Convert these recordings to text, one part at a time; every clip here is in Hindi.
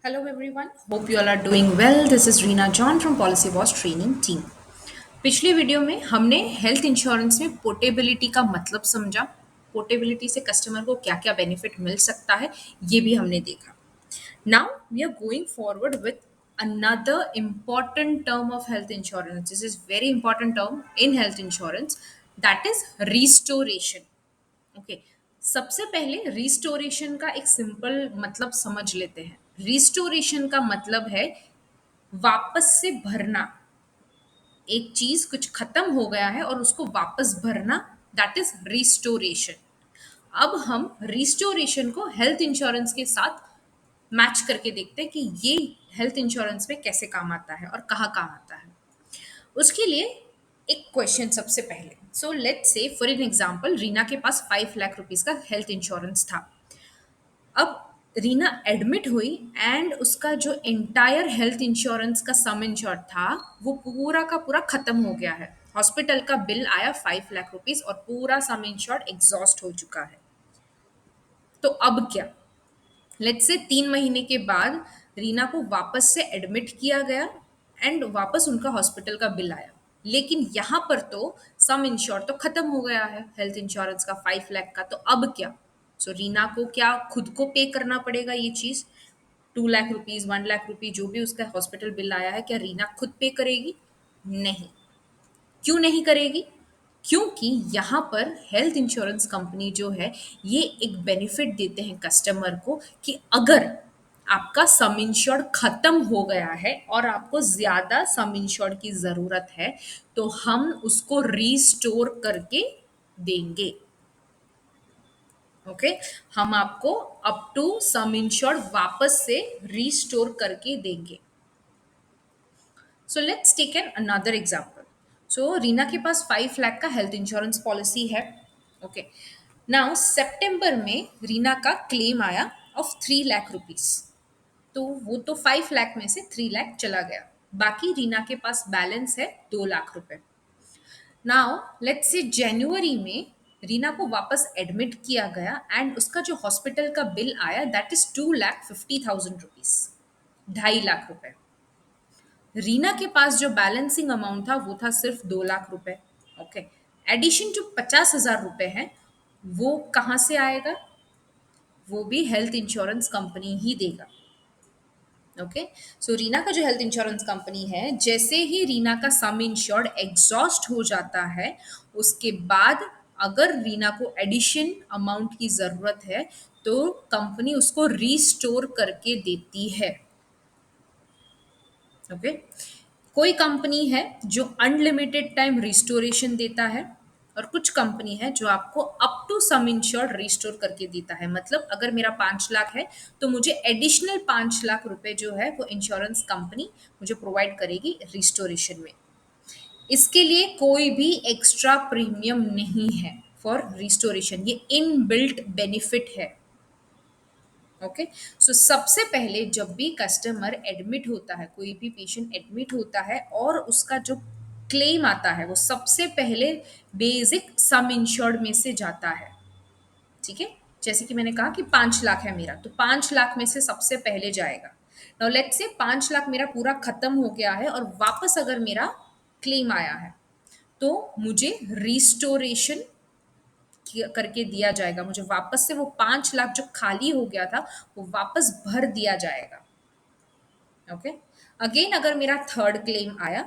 Hello everyone, hope you all are doing well. This is Reena John from Policy Boss Training Team. पिछली वीडियो में हमने हेल्थ इंश्योरेंस में पोर्टेबिलिटी का मतलब समझा। पोर्टेबिलिटी से कस्टमर को क्या क्या बेनिफिट मिल सकता है ये भी हमने देखा। Now we are going forward with another important term of health insurance. This is very important term in health insurance, that is restoration. Okay, सबसे पहले रिस्टोरेशन का एक सिंपल मतलब समझ लेते हैं। रिस्टोरेशन का मतलब है वापस से भरना। एक चीज कुछ खत्म हो गया है और उसको वापस भरना, दैट इज रिस्टोरेशन। अब हम रिस्टोरेशन को हेल्थ इंश्योरेंस के साथ मैच करके देखते हैं कि ये हेल्थ इंश्योरेंस में कैसे काम आता है और कहाँ काम आता है। उसके लिए एक क्वेश्चन सबसे पहले, so let's say for an example Reena के पास 5 लाख रुपीस का हेल्थ इंश्योरेंस था। अब रीना एडमिट हुई एंड उसका जो एंटायर हेल्थ इंश्योरेंस का सम इंश्योर्ड था वो पूरा का पूरा खत्म हो गया है। हॉस्पिटल का बिल आया 5 लाख रुपीस और पूरा सम इंश्योर्ड एग्जॉस्ट हो चुका है। तो अब क्या? लेट्स से 3 महीने के बाद रीना को वापस से एडमिट किया गया एंड वापस उनका हॉस्पिटल का बिल आया, लेकिन यहाँ पर तो सम इंश्योर तो खत्म हो गया है हेल्थ इंश्योरेंस का 5 लाख का। तो अब क्या? सो रीना को क्या खुद को पे करना पड़ेगा ये चीज? 2 लाख रुपीज, 1 लाख रुपीज जो भी उसका हॉस्पिटल बिल आया है, क्या रीना खुद पे करेगी? नहीं। क्यों नहीं करेगी? क्योंकि यहाँ पर हेल्थ इंश्योरेंस कंपनी जो है ये एक बेनिफिट देते हैं कस्टमर को कि अगर आपका सम इंश्योर्ड खत्म हो गया है और आपको ज्यादा सम इंश्योर्ड की जरूरत है तो हम उसको रीस्टोर करके देंगे। ओके, हम आपको अप टू सम इंश्योर्ड वापस से रीस्टोर करके देंगे। So let's take an another example. So Reena के पास 5 लाख का हेल्थ इंश्योरेंस पॉलिसी है। ओके, नाउ सितंबर में रीना का क्लेम आया ऑफ 3 लाख रुपीस। तो वो तो 5 लाख में से 3 लाख चला गया, बाकी रीना के पास बैलेंस है 2 लाख रुपए। नाउ लेट्स से जनवरी में रीना को वापस एडमिट किया गया एंड उसका जो हॉस्पिटल का बिल आया दैट इज 2,50,000 रुपीस, 2.5 लाख रुपए। रीना के पास जो बैलेंसिंग अमाउंट था वो था सिर्फ 2 लाख रुपए। ओके, एडिशन जो 50,000 रुपए है वो कहाँ से आएगा? वो भी हेल्थ इंश्योरेंस कंपनी ही देगा। ओके, सो रीना का जो हेल्थ इंश्योरेंस कंपनी है, जैसे ही रीना का सम इंश्योर्ड एग्जॉस्ट हो जाता है उसके बाद अगर रीना को एडिशन अमाउंट की जरूरत है तो कंपनी उसको रीस्टोर करके देती है। ओके, कोई कंपनी है जो अनलिमिटेड टाइम रिस्टोरेशन देता है और कुछ कंपनी है जो आपको up to sum insured restore करके देता है। मतलब अगर मेरा 5 लाख है तो मुझे एडिशनल 5 लाख रुपए जो है वो इंश्योरेंस कंपनी मुझे प्रोवाइड करेगी रिस्टोरेशन में। इसके लिए कोई भी एक्स्ट्रा प्रीमियम नहीं है फॉर रिस्टोरेशन, ये इनबिल्ट बेनिफिट है। ओके, सो सबसे पहले जब भी कस्टमर एडमिट होता है, कोई भी पेशेंट एडमिट होता है और उसका जो क्लेम आता है वो सबसे पहले बेसिक सम इंश्योर्ड में से जाता है। ठीक है, जैसे कि मैंने कहा कि 5 लाख है मेरा, तो 5 लाख में से सबसे पहले जाएगा। नाउ लेट्स से 5 लाख मेरा पूरा खत्म हो गया है और वापस अगर मेरा क्लेम आया है तो मुझे रिस्टोरेशन करके दिया जाएगा। मुझे वापस से वो 5 लाख जो खाली हो गया था वो वापस भर दिया जाएगा। ओके, अगेन अगर मेरा थर्ड क्लेम आया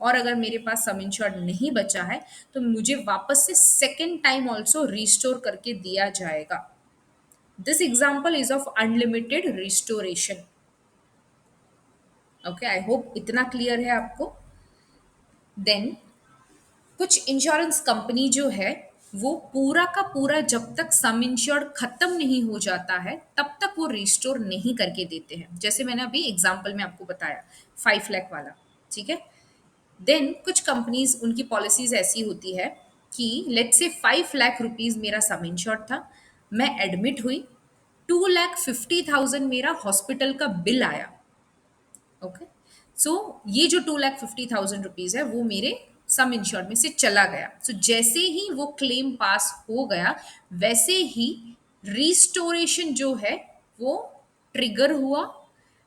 और अगर मेरे पास सम इंश्योर्ड नहीं बचा है तो मुझे वापस से सेकेंड टाइम ऑल्सो रिस्टोर करके दिया जाएगा। This example is of unlimited restoration. Okay, I hope इतना क्लियर है आपको। देन कुछ इंश्योरेंस कंपनी जो है वो पूरा का पूरा जब तक सम इंश्योर्ड खत्म नहीं हो जाता है तब तक वो रिस्टोर नहीं करके देते हैं, जैसे मैंने अभी एग्जांपल में आपको बताया 5 लाख वाला। ठीक है, देन कुछ कंपनीज उनकी पॉलिसीज ऐसी होती है कि लेट्स से 5 लाख रुपीज मेरा सम इंश्योर्ड था, मैं एडमिट हुई, 2,50,000 मेरा हॉस्पिटल का बिल आया। ओके, सो ये जो 2,50,000 रुपीज है वो मेरे सम इंश्योर्ड में से चला गया। सो जैसे ही वो क्लेम पास हो गया वैसे ही रिस्टोरेशन जो है वो ट्रिगर हुआ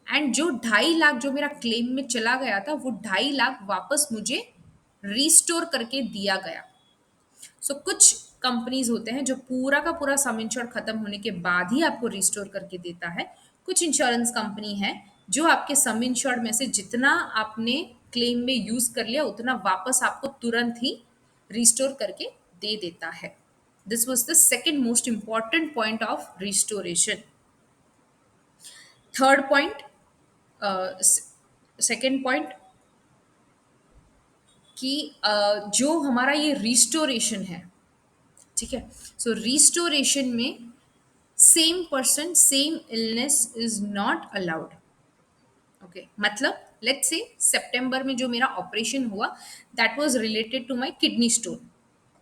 एंड जो 2.5 लाख जो मेरा क्लेम में चला गया था वो 2.5 लाख वापस मुझे रिस्टोर करके दिया गया। कुछ कंपनीज होते हैं जो पूरा का पूरा सम इंश्योर्ड खत्म होने के बाद ही आपको रिस्टोर करके देता है। कुछ इंश्योरेंस कंपनी है जो आपके सम इंश्योर्ड में से जितना आपने क्लेम में यूज कर लिया उतना वापस आपको तुरंत ही रिस्टोर करके दे देता है। This was the second most important point of restoration. Third point, second point कि जो हमारा ये रिस्टोरेशन है, ठीक है, रिस्टोरेशन में same person same illness is not allowed. Okay, मतलब लेट्स से सितंबर में जो मेरा ऑपरेशन हुआ that was related to my kidney stone.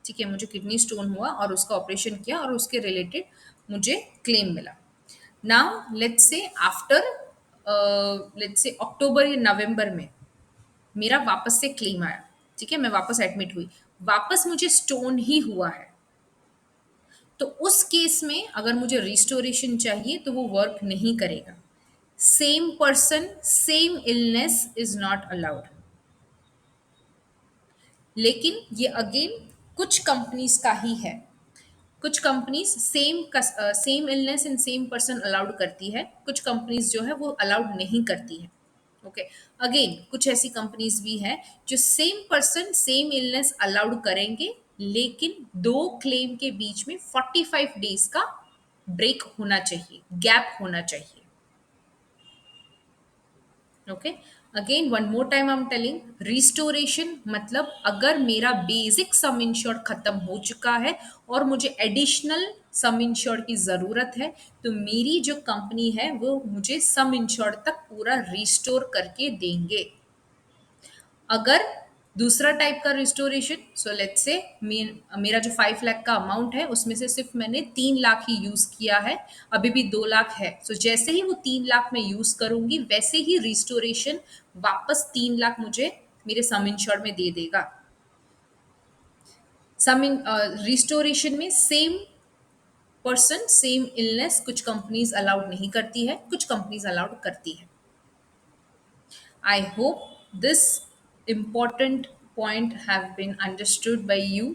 ठीक है, मुझे किडनी स्टोन हुआ और उसका ऑपरेशन किया और उसके रिलेटेड मुझे क्लेम मिला। Now let's say after let's say October या नवंबर में मेरा वापस से क्लेम आया। ठीक है, मैं वापस एडमिट हुई, वापस मुझे स्टोन ही हुआ है। तो उस केस में अगर मुझे रिस्टोरेशन चाहिए तो वो वर्क नहीं करेगा। Same person same illness is not allowed. लेकिन ये अगेन कुछ कंपनीज का ही है। कुछ companies same illness in same person allowed करती है, कुछ कंपनीज जो है वो अलाउड नहीं करती है। ओके, अगेन कुछ ऐसी कंपनीज भी हैं जो same person same illness allowed करेंगे लेकिन दो क्लेम के बीच में 45 डेज का ब्रेक होना चाहिए, गैप होना चाहिए। Okay, again one more time I am telling, restoration मतलब अगर मेरा बेसिक सम इंश्योर्ड खत्म हो चुका है और मुझे एडिशनल सम इंश्योर्ड की जरूरत है तो मेरी जो कंपनी है वो मुझे सम इंश्योर्ड तक पूरा रिस्टोर करके देंगे। अगर दूसरा टाइप का रिस्टोरेशन, सो लेट्स से मेरा जो 5 लाख का अमाउंट है उसमें से सिर्फ मैंने 3 लाख ही यूज किया है, अभी भी 2 लाख है। जैसे ही वो 3 लाख मैं यूज करूंगी वैसे ही रिस्टोरेशन वापस 3 लाख मुझे मेरे सम इंश्योर्ड में दे देगा। सम रिस्टोरेशन में सेम पर्सन सेम इलनेस कुछ कंपनीज अलाउड नहीं करती है, कुछ कंपनीज अलाउड करती है। I hope this important point have been understood by you.